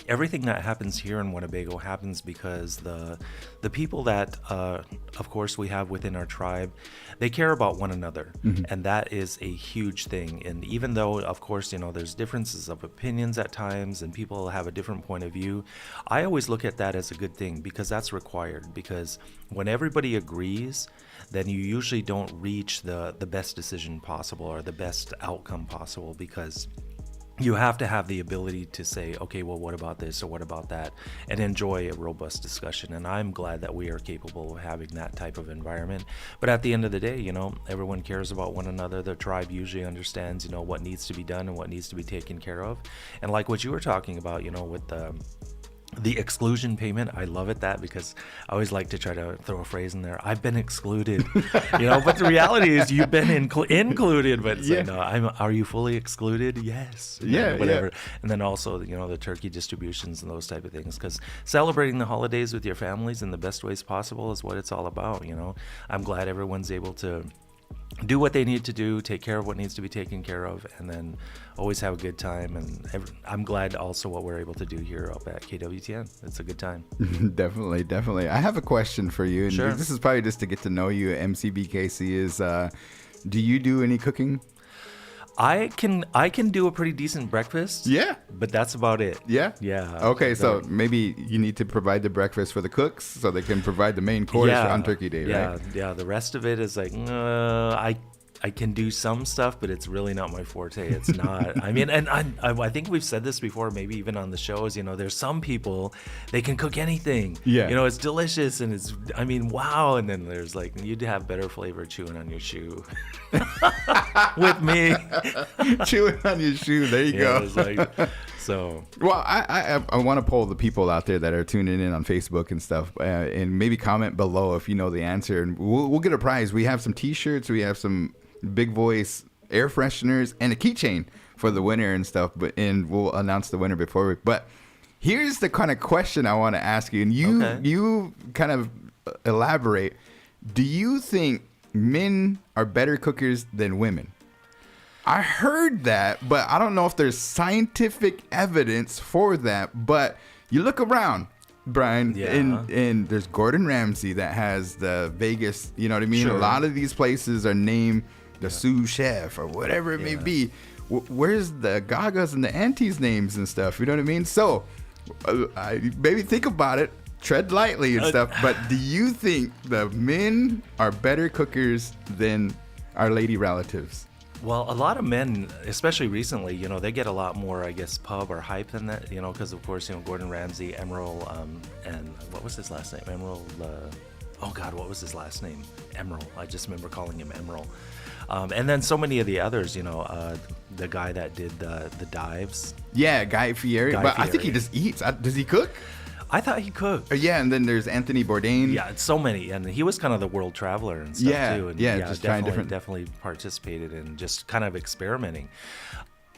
everything that happens here in Winnebago happens because the people that, of course, we have within our tribe, they care about one another. And that is a huge thing. And even though, of course, there's differences of opinions at times and people have a different point of view, I always look at that as a good thing because that's required. Because when everybody agrees, then you usually don't reach the best decision possible or the best outcome possible, because you have to have the ability to say, okay, well, what about this or what about that, and enjoy a robust discussion. And I'm glad that we are capable of having that type of environment. But at the end of the day, everyone cares about one another. The tribe usually understands, what needs to be done and what needs to be taken care of. And like what you were talking about, with the exclusion payment, I love it because I always like to try to throw a phrase in there. I've been excluded, but the reality is you've been included. But it's like, no, are you fully excluded? Yes. Whatever. Yeah. And then also, the turkey distributions and those type of things, because celebrating the holidays with your families in the best ways possible is what it's all about. I'm glad everyone's able to do what they need to do, take care of what needs to be taken care of, and then always have a good time. And I'm glad also what we're able to do here up at KWTN. It's a good time. Definitely. I have a question for you, and Sure. This is probably just to get to know you. MC BKC is, do you do any cooking? I can do a pretty decent breakfast. Yeah. But that's about it. Yeah? Yeah. Okay, so maybe you need to provide the breakfast for the cooks so they can provide the main course on Turkey Day, right? Yeah. The rest of it is like, I can do some stuff, but it's really not my forte. It's not. And I think we've said this before, maybe even on the shows, there's some people, they can cook anything. Yeah. It's delicious and it's, wow. And then there's like, you'd have better flavor chewing on your shoe. With me. Chewing on your shoe. There you go. It's like, so. Well, I want to poll the people out there that are tuning in on Facebook and stuff, and maybe comment below if you know the answer, and we'll get a prize. We have some T-shirts, we have some Big Voice air fresheners, and a keychain for the winner and stuff. And we'll announce the winner before we. But here's the kind of question I want to ask you, and you kind of elaborate. Do you think men are better cookers than women? I heard that, but I don't know if there's scientific evidence for that. But you look around, Brian, and there's Gordon Ramsay that has the Vegas, you know what I mean? Sure. A lot of these places are named the sous chef or whatever it may be. Where's the Gagas and the aunties' names and stuff? You know what I mean? So maybe think about it, tread lightly and stuff. But do you think the men are better cookers than our lady relatives? Well, a lot of men, especially recently, they get a lot more, I guess, pub or hype than that, because, of course, Gordon Ramsay, Emerald, and what was his last name? Emerald, what was his last name? Emerald. I just remember calling him Emerald. And then so many of the others, the guy that did the dives. Yeah, Guy Fieri. I think he just eats. Does he cook? I thought he cooked. Yeah, and then there's Anthony Bourdain. Yeah, it's so many, and he was kind of the world traveler and stuff too. And just trying different. Definitely participated in just kind of experimenting.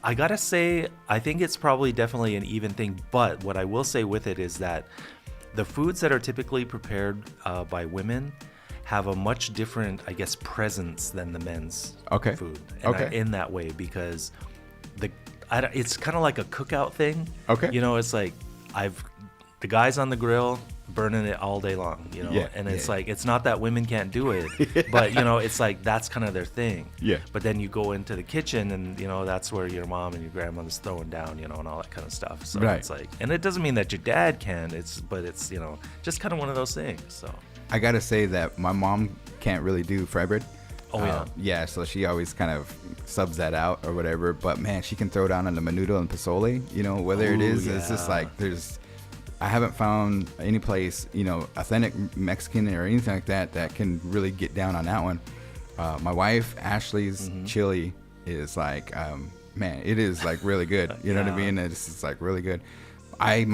I gotta say, I think it's probably definitely an even thing. But what I will say with it is that the foods that are typically prepared by women have a much different, I guess, presence than the men's food. And in that way, because it's kind of like a cookout thing. Okay. You know, it's like the guys on the grill burning it all day long, you know, and it's like, it's not that women can't do it, but you know, it's like, that's kind of their thing. Yeah. But then you go into the kitchen and, you know, that's where your mom and your grandmother's throwing down, you know, and all that kind of stuff. So it's like, and it doesn't mean that your dad can, but it's, you know, just kind of one of those things. So I got to say that my mom can't really do fry bread. Oh, yeah. Yeah, so she always kind of subs that out or whatever. But, man, she can throw down on the menudo and pozole, you know, whether it is. It's just like I haven't found any place, you know, authentic Mexican or anything like that that can really get down on that one. My wife, Ashley's chili is like, man, it is like really good. You know what I mean? It's like really good. I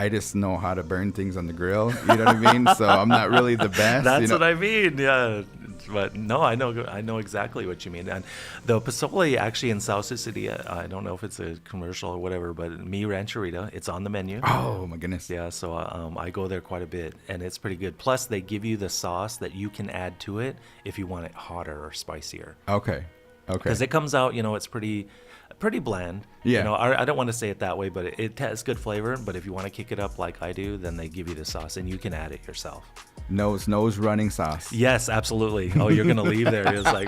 just know how to burn things on the grill. You know what I mean? So I'm not really the best. That's you know? what I mean. Yeah. But no, I know exactly what you mean. And the pozole actually in South City, I don't know if it's a commercial or whatever, but Mi Rancherita, it's on the menu. Oh my goodness. Yeah, so I go there quite a bit, and it's pretty good. Plus, they give you the sauce that you can add to it if you want it hotter or spicier. Okay. Because it comes out, you know, it's pretty bland. Yeah. You know, I don't want to say it that way, but it has good flavor. But if you want to kick it up like I do, then they give you the sauce, and you can add it yourself. Nose running sauce. Yes, absolutely. Oh, you're gonna leave there. It's like,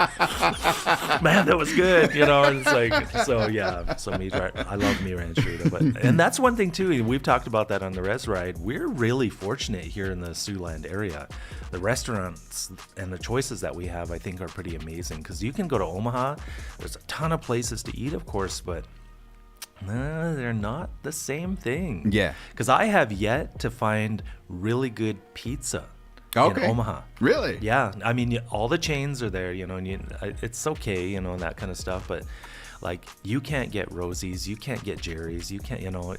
man, that was good. You know, and it's like, so yeah. So I love Mi Rancherita, and that's one thing too. We've talked about that on the REZ Ride. We're really fortunate here in the Siouxland area. The restaurants and the choices that we have, I think, are pretty amazing. Because you can go to Omaha. There's a ton of places to eat, of course, but they're not the same thing. Yeah. Because I have yet to find really good pizza. In Omaha. Really? Yeah. I mean, all the chains are there, you know, and it's okay, you know, and that kind of stuff. But like, you can't get Rosie's, you can't get Jerry's, you can't, you know,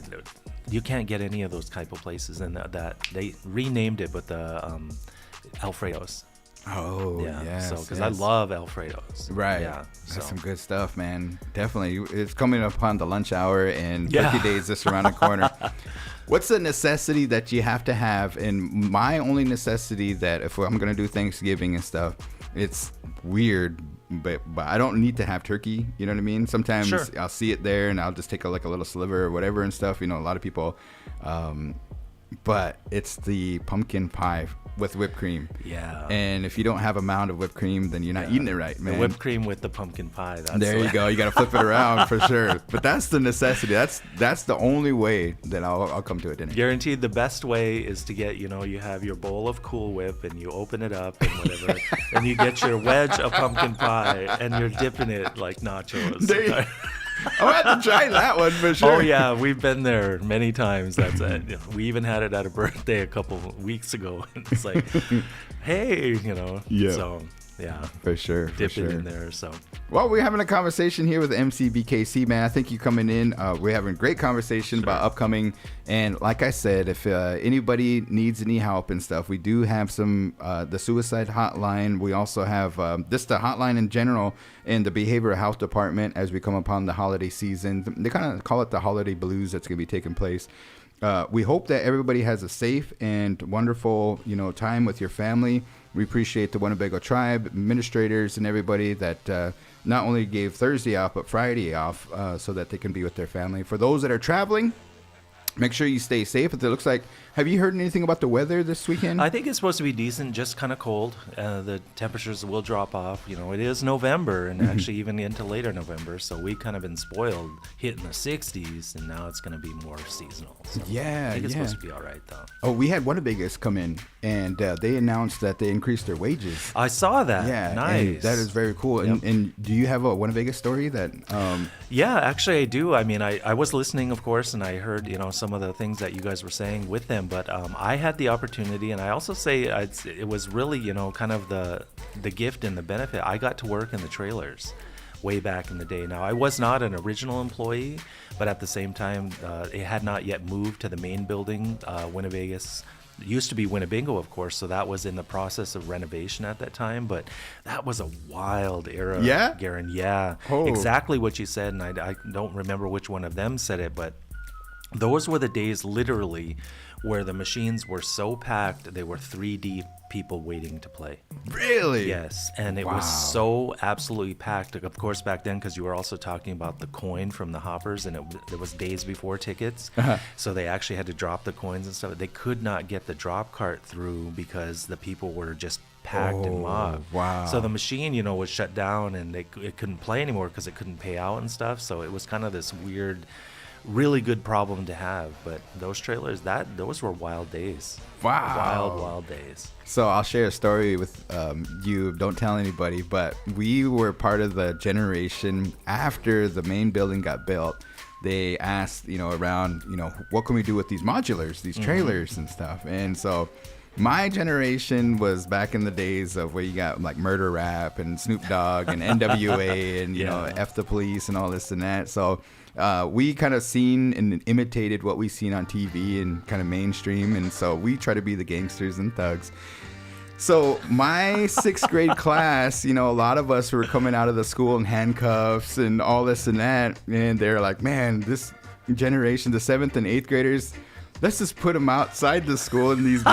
you can't get any of those type of places. And that they renamed it with the Alfredo's. Oh, yeah. So, because I love Alfredo's. Right. Yeah. That's some good stuff, man. Definitely. It's coming upon the lunch hour, and Turkey Day is just around the corner. What's the necessity that you have to have? And my only necessity that if I'm going to do Thanksgiving and stuff, it's weird, but I don't need to have turkey. You know what I mean? Sometimes I'll see it there and I'll just take a little sliver or whatever and stuff. You know, a lot of people, but it's the pumpkin pie with whipped cream. Yeah. And if you don't have a mound of whipped cream, then you're not eating it right, man. The whipped cream with the pumpkin pie. There you go. You got to flip it around for sure. But that's the necessity. That's the only way that I'll come to a dinner. Guaranteed the best way is to get, you know, you have your bowl of Cool Whip and you open it up and whatever, and you get your wedge of pumpkin pie and you're dipping it like nachos. I'll have to try that one for sure. Oh yeah, we've been there many times. That's it. You know, we even had it at a birthday a couple of weeks ago. And it's like, hey, you know. Yeah. So yeah, for sure. Dip it in there. So. Well, we're having a conversation here with MC BKC, man. I think you coming in. We're having a great conversation about upcoming. And like I said, if anybody needs any help and stuff, we do have some the suicide hotline. We also have just the hotline in general in the behavioral health department as we come upon the holiday season. They kind of call it the holiday blues that's going to be taking place. We hope that everybody has a safe and wonderful, you know, time with your family. We appreciate the Winnebago Tribe administrators and everybody that not only gave Thursday off, but Friday off so that they can be with their family. For those that are traveling, make sure you stay safe. It looks like, have you heard anything about the weather this weekend? I think it's supposed to be decent, just kind of cold. The temperatures will drop off. You know, it is November and actually even into later November. So we kind of been spoiled hitting the 60s, and now it's going to be more seasonal. So I think it's supposed to be all right, though. Oh, we had Winnebago's come in, and they announced that they increased their wages. I saw that. Yeah, nice. That is very cool. Yep. And do you have a Winnebago story that? Yeah, actually I do. I mean, I was listening, of course, and I heard, you know, some of the things that you guys were saying with them. But I had the opportunity, and I also say it was really, you know, kind of the gift and the benefit. I got to work in the trailers way back in the day. Now, I was not an original employee, but at the same time, it had not yet moved to the main building, Winnebago's It used to be Winnebago, of course, so that was in the process of renovation at that time. But that was a wild era, Yeah? Garen. Yeah, Oh. exactly what you said, and I don't remember which one of them said it, but those were the days, literally, where the machines were so packed, they were 3D people waiting to play. Really? Yes, and it Wow. was so absolutely packed. Of course, back then, because you were also talking about the coin from the hoppers, and it was days before tickets, so they actually had to drop the coins and stuff. They could not get the drop cart through because the people were just packed and mobbed. Wow. So the machine, was shut down, and it couldn't play anymore because it couldn't pay out and stuff. So it was kind of this weird, really good problem to have. But those trailers, those were wild days. Wow. Wild days. So I'll share a story with you. Don't tell anybody, but we were part of the generation after the main building got built. They asked, around, what can we do with these modulars, these trailers and stuff. And so my generation was back in the days of where you got like murder rap and Snoop Dogg and NWA and, F the Police and all this and that. So we kind of seen and imitated what we seen on TV and kind of mainstream. And so we try to be the gangsters and thugs. So my sixth grade class, a lot of us were coming out of the school in handcuffs and all this and that. And they're like, man, this generation, the 7th and 8th graders, let's just put them outside the school in these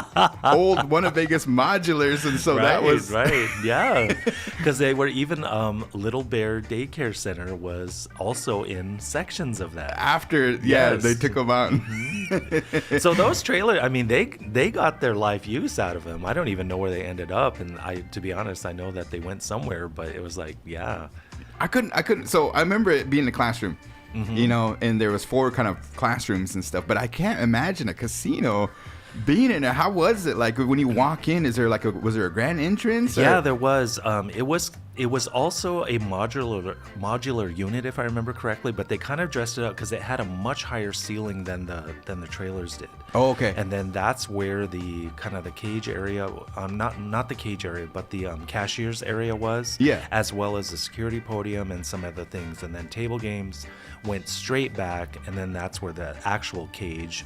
old Winnebago's modulars. And so that was right. Yeah, because they were even Little Bear Daycare Center was also in sections of that. after, Yes. they took them out. So those trailers, I mean, they got their life use out of them. I don't even know where they ended up, and to be honest, I know that they went somewhere, but it was like, yeah. I couldn't. So I remember it being in the classroom, and there was 4 kind of classrooms and stuff. But I can't imagine a casino being in there. How was it? Like when you walk in, is there was there a grand entrance? Yeah, there was. It was also a modular unit, if I remember correctly. But they kind of dressed it up because it had a much higher ceiling than the trailers did. Oh, okay. And then that's where the kind of the cage area, not the cage area, but the cashier's area was. Yeah. As well as the security podium and some other things. And then table games went straight back, and then that's where the actual cage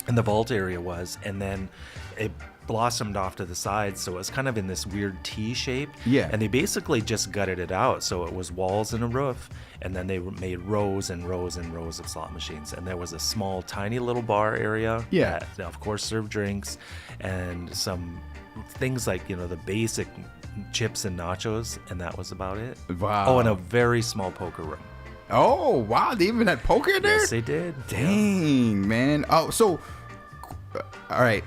and the vault area was. And then it blossomed off to the side, so it was kind of in this weird T shape. Yeah. And they basically just gutted it out, so it was walls and a roof, and then they made rows and rows and rows of slot machines. And there was a small, tiny little bar area. Yeah. That, of course, served drinks and some things like the basic chips and nachos, and that was about it. Wow. Oh, and a very small poker room. Oh, wow. They even had poker in there? Yes, they did. Dang, man. Oh, so, all right.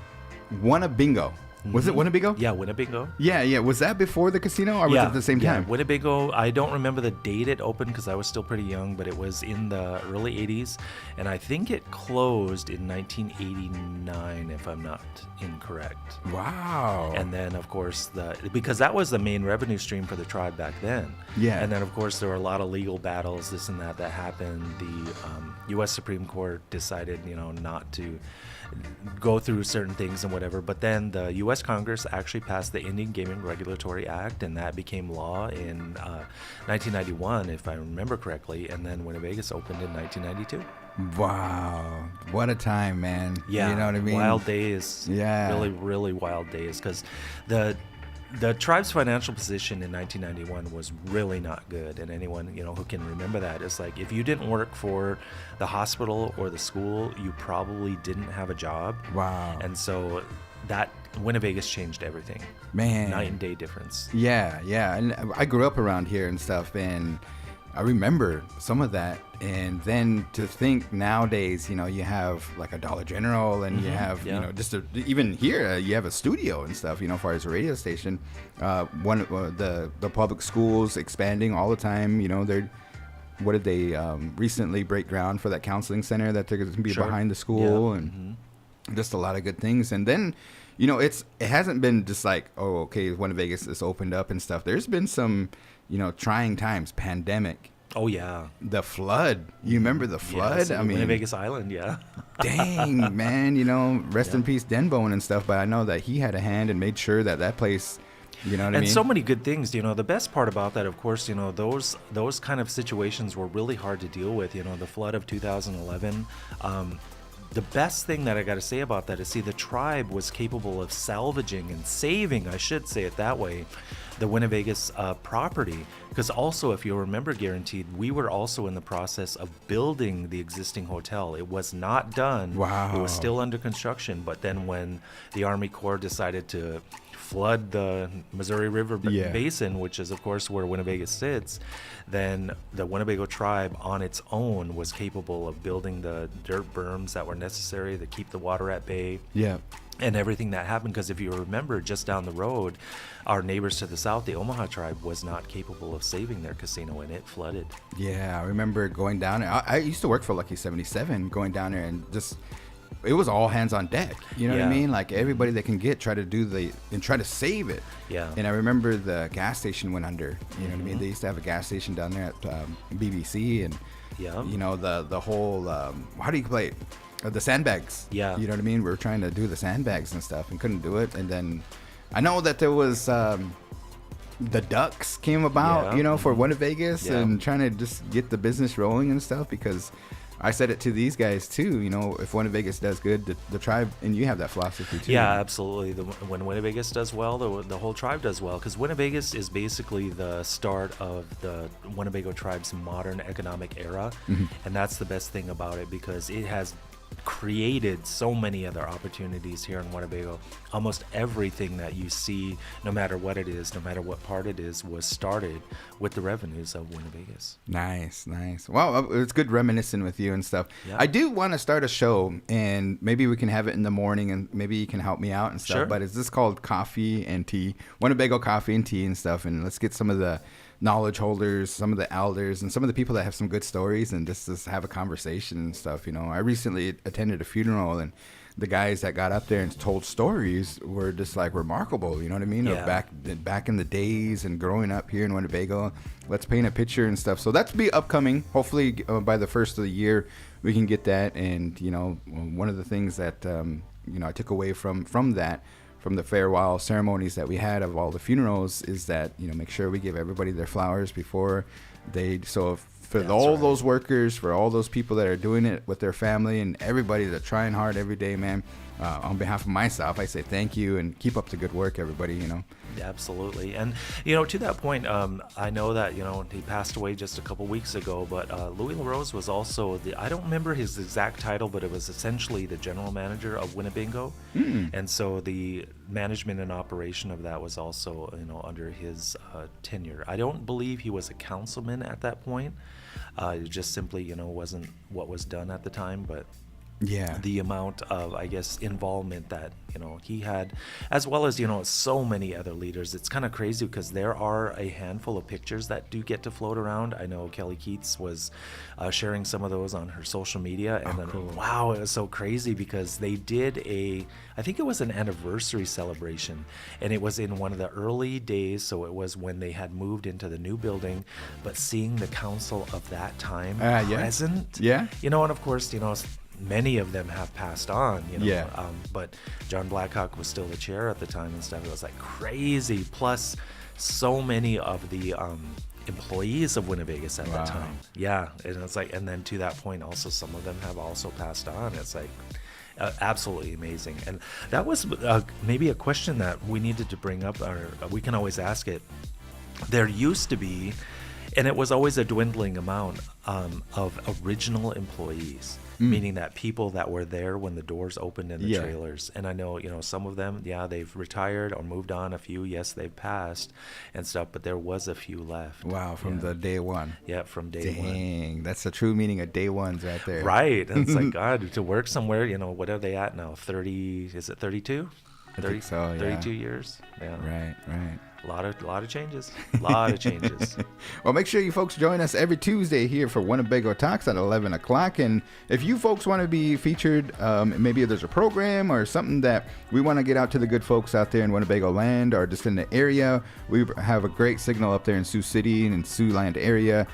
Winnebago. Was it Winnebago? Yeah, Winnebago. Yeah. Was that before the casino or was it at the same time? Yeah, Winnebago. I don't remember the date it opened because I was still pretty young, but it was in the early 80s. And I think it closed in 1989, if I'm not incorrect. Wow. And then, of course, because that was the main revenue stream for the tribe back then. Yeah. And then, of course, there were a lot of legal battles, this and that happened. The U.S. Supreme Court decided, not to go through certain things and whatever. But then the U.S. Congress actually passed the Indian Gaming Regulatory Act, and that became law in 1991, if I remember correctly. And then Winnebago's opened in 1992. Wow. What a time, man. Yeah, You know what I mean? wild days. Yeah. Really, really wild days, because the tribe's financial position in 1991 was really not good, and anyone who can remember that is like, if you didn't work for the hospital or the school, you probably didn't have a job. Wow. And so that Winnebago's changed everything. Man. Night and day difference. Yeah. And I grew up around here and stuff, and I remember some of that. And then to think nowadays, you have like a Dollar General, and you have, even here, you have a studio and stuff, as far as a radio station. The public schools expanding all the time. What did they recently break ground for that counseling center that they're going to be Sure. behind the school, Yeah. and just a lot of good things. And then, it hasn't been just like, oh, okay, Winnebago's is opened up and stuff. There's been some, trying times, pandemic. Oh yeah. The flood. You remember the flood? Yes, I mean, Winnebago's Island, yeah. dang, man. Rest in peace, Denbone and stuff. But I know that he had a hand and made sure that place, you know what I mean? And so many good things. The best part about that, of course, those kind of situations were really hard to deal with. The flood of 2011. the best thing that I got to say about that is, see, the tribe was capable of salvaging and saving, I should say it that way, the Winnebago's property. Because also, if you'll remember, Guaranteed, we were also in the process of building the existing hotel. It was not done. Wow. It was still under construction. But then when the Army Corps decided to flood the Missouri River Basin, which is, of course, where Winnebago sits, then the Winnebago tribe on its own was capable of building the dirt berms that were necessary to keep the water at bay. Yeah. And everything that happened, because if you remember, just down the road, our neighbors to the south, the Omaha tribe, was not capable of saving their casino, and it flooded. Yeah, I remember going down there. I used to work for Lucky 77, going down there and just, it was all hands on deck. You know what I mean? Like everybody that can get, try to save it. Yeah. And I remember the gas station went under. You know what I mean? They used to have a gas station down there at BBC, and you know the whole how do you play it? The sandbags. Yeah. You know what I mean? We were trying to do the sandbags and stuff and couldn't do it. And then I know that there was the Ducks came about, you know, for Winnebago's and trying to just get the business rolling and stuff, because I said it to these guys too, you know, if Winnebago's does good, the tribe, and you have that philosophy too. Yeah, absolutely. When Winnebago's does well, the whole tribe does well, because Winnebago's is basically the start of the Winnebago tribe's modern economic era. And that's the best thing about it, because it has created so many other opportunities here in Winnebago. Almost everything that you see, no matter what it is, no matter what part it is, was started with the revenues of Winnebago's. Nice. Well, it's good reminiscing with you and stuff. Yeah. I do want to start a show, and maybe we can have it in the morning, and maybe you can help me out and stuff. Sure. But is this called Coffee and Tea? Winnebago Coffee and Tea and stuff, and let's get some of the knowledge holders, some of the elders, and some of the people that have some good stories, and just have a conversation and stuff. You know, I recently attended a funeral, and the guys that got up there and told stories were just like remarkable. You know what I mean? Of back in the days and growing up here in Winnebago. Let's paint a picture and stuff. So that's be upcoming. Hopefully by the first of the year we can get that. And you know, one of the things that you know I took away from that, from the farewell ceremonies that we had of all the funerals, is that, you know, make sure we give everybody their flowers before they, so for all those workers, for all those people that are doing it with their family, and everybody that's trying hard every day, man, on behalf of myself, I say thank you, and keep up the good work, everybody, you know. Absolutely. And, you know, to that point, I know that, you know, he passed away just a couple weeks ago, but Louis LaRose was also I don't remember his exact title, but it was essentially the general manager of Winnebago. And so the management and operation of that was also, you know, under his tenure. I don't believe he was a councilman at that point. It just simply, you know, wasn't what was done at the time, but the amount of, I guess, involvement that, you know, he had, as well as, you know, so many other leaders. It's kind of crazy because there are a handful of pictures that do get to float around. I know Kelly Keats was sharing some of those on her social media, and wow, it was so crazy because they did I think it was an anniversary celebration, and it was in one of the early days, so it was when they had moved into the new building, but seeing the council of that time present, you know, and of course, you know, many of them have passed on, you know, but John Blackhawk was still the chair at the time and stuff. It was like crazy. Plus, so many of the employees of Winnebago's at that time. Yeah, and it's like, and then to that point, also some of them have also passed on. It's like absolutely amazing. And that was maybe a question that we needed to bring up, or we can always ask it. There used to be, and it was always a dwindling amount of original employees. Meaning that people that were there when the doors opened in the trailers. And I know, you know, some of them, they've retired or moved on. A few, yes, they've passed and stuff, but there was a few left. Wow, from the day one. Yeah, from day one. Dang, that's the true meaning of day ones right there. Right. And it's like, God, to work somewhere, you know, what are they at now? 30, is it 32? I think so, yeah. 32 years. Yeah. Right. A lot of changes. A lot of changes. Well, make sure you folks join us every Tuesday here for Winnebago Talks at 11 o'clock. And if you folks want to be featured, maybe there's a program or something that we want to get out to the good folks out there in Winnebago land or just in the area. We have a great signal up there in Sioux City and in Siouxland area.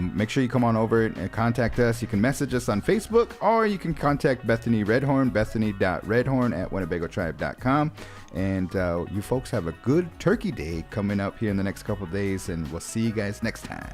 Make sure you come on over and contact us. You can message us on Facebook, or you can contact Bethany Redhorn, bethany.redhorn@winnebagotribe.com. And you folks have a good Turkey Day coming up here in the next couple of days, and we'll see you guys next time.